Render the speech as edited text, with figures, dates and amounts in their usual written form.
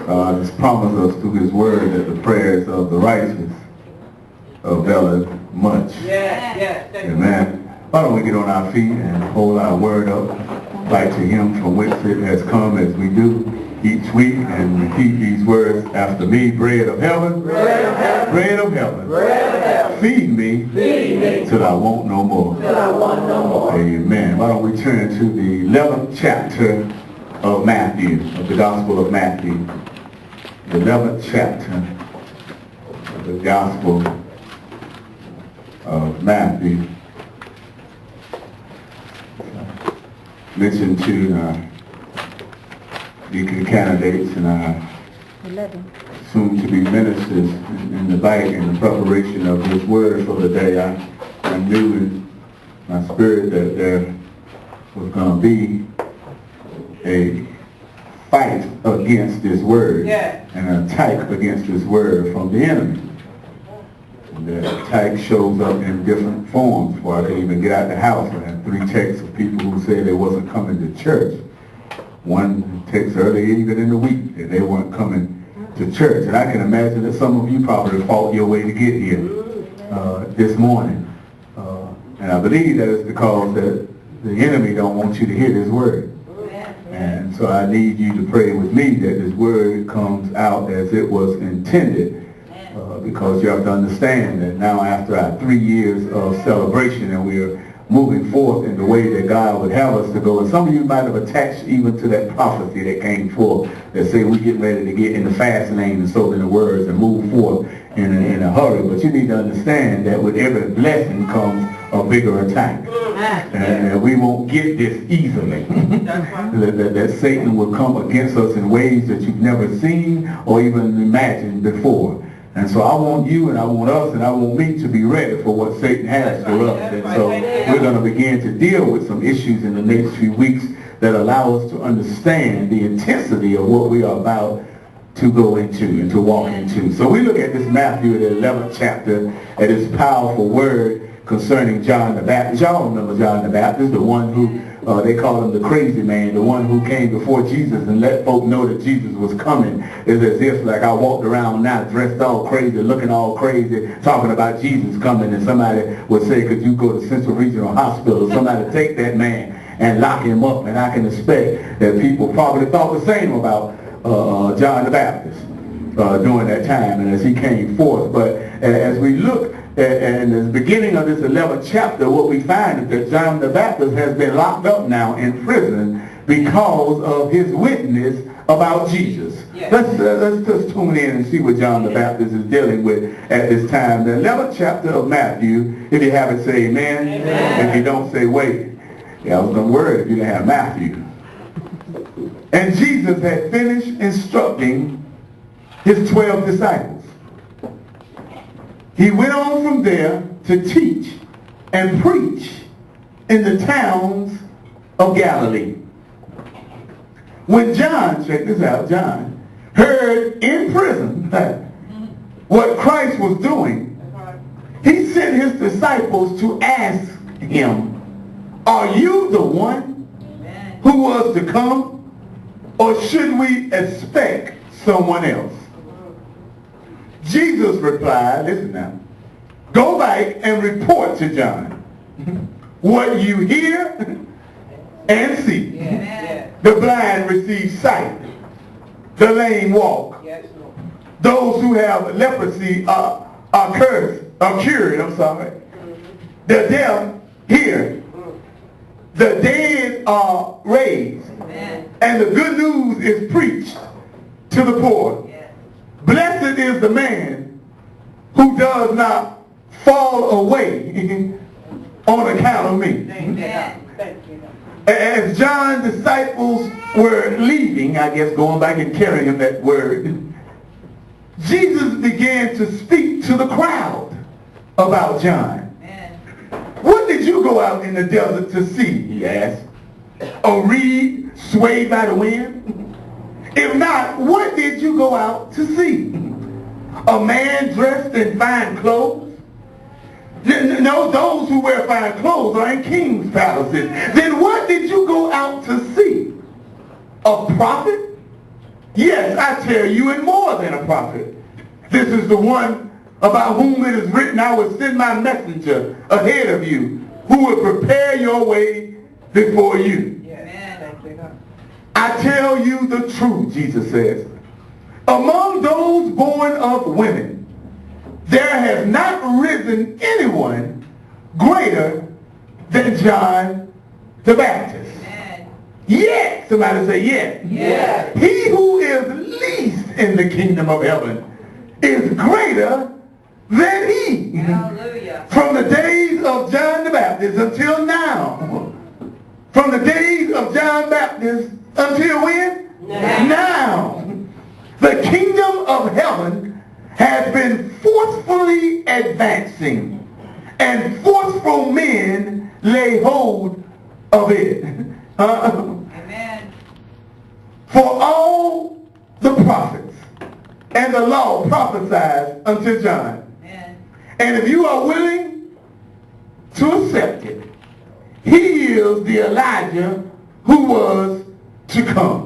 has promised us through his word that the prayers of the righteous availeth much. Amen. Why don't we get on our feet and hold our word up like to him from which it has come, as we do each week, and repeat these words after me. Bread of heaven, bread of heaven, bread of heaven, bread of heaven. Feed me till I want no more. Till I want no more. Amen. Why don't we turn to the 11th chapter of Matthew, of the Gospel of Matthew. The 11th chapter of the Gospel of Matthew. Mentioned to deacon candidates and our soon-to-be ministers in the bite in the preparation of his word for the day. I knew in my spirit that there was going to be a fight against this word and an attack against this word from the enemy. And the attack shows up in different forms. Before I could even get out the house, I had 3 texts of people who said they wasn't coming to church. One text earlier even in the week that they weren't coming to church. And I can imagine that some of you probably fought your way to get here this morning. And I believe that it's because that the enemy don't want you to hear this word. And so I need you to pray with me that this word comes out as it was intended. Because you have to understand that now, after our 3 years of celebration, and we are moving forth in the way that God would have us to go. And some of you might have attached even to that prophecy that came forth that say we get ready to get in the fast lane, and so many words, and move forth in a hurry. But you need to understand that with every blessing comes a bigger attack. And we won't get this easily. that Satan will come against us in ways that you've never seen or even imagined before. And so I want you, and I want us, and I want me to be ready for what Satan has for us. And so we're going to begin to deal with some issues in the next few weeks that allow us to understand the intensity of what we are about to go into and to walk into. So we look at this Matthew, the 11th chapter, at this powerful word concerning John the Baptist. Y'all remember John the Baptist, the one who they call him the crazy man, the one who came before Jesus and let folk know that Jesus was coming. It's as if like I walked around now dressed all crazy, looking all crazy, talking about Jesus coming, and somebody would say, could you go to Central Regional Hospital? Somebody take that man and lock him up. And I can expect that people probably thought the same about John the Baptist during that time and as he came forth. But as we look in the beginning of this 11th chapter, what we find is that John the Baptist has been locked up now in prison because of his witness about Jesus. Yes. Let's just tune in and see what John the Baptist is dealing with at this time. The 11th chapter of Matthew, if you have it, say amen. Amen. If you don't, say wait. Yeah, I was going to worry if you didn't have Matthew. And Jesus had finished instructing his 12 disciples. He went on from there to teach and preach in the towns of Galilee. When John, check this out, John, heard in prison what Christ was doing, he sent his disciples to ask him, are you the one who was to come, or should we expect someone else? Jesus replied, listen now, go back and report to John what you hear and see. Yeah. The blind receive sight. The lame walk. Yes, those who have leprosy are cured. The deaf hear. The dead are raised. Amen. And the good news is preached to the poor. Blessed is the man who does not fall away on account of me. As John's disciples were leaving, I guess going back and carrying that word, Jesus began to speak to the crowd about John. What did you go out in the desert to see? He asked. A reed swayed by the wind? If not, what did you go out to see? A man dressed in fine clothes? No, those who wear fine clothes are in king's palaces. Then what did you go out to see? A prophet? Yes, I tell you, and more than a prophet. This is the one about whom it is written, I will send my messenger ahead of you, who will prepare your way before you. Amen. I tell you the truth, Jesus says. Among those born of women, there has not risen anyone greater than John the Baptist. Amen. Yet, somebody say yet. Yes. He who is least in the kingdom of heaven is greater than he. Hallelujah. From the days of John the Baptist until now. From the days of John Baptist until when? Now. The kingdom of heaven has been forcefully advancing, and forceful men lay hold of it. Amen. For all the prophets and the law prophesied unto John. Amen. And if you are willing to accept it, he is the Elijah who was to come.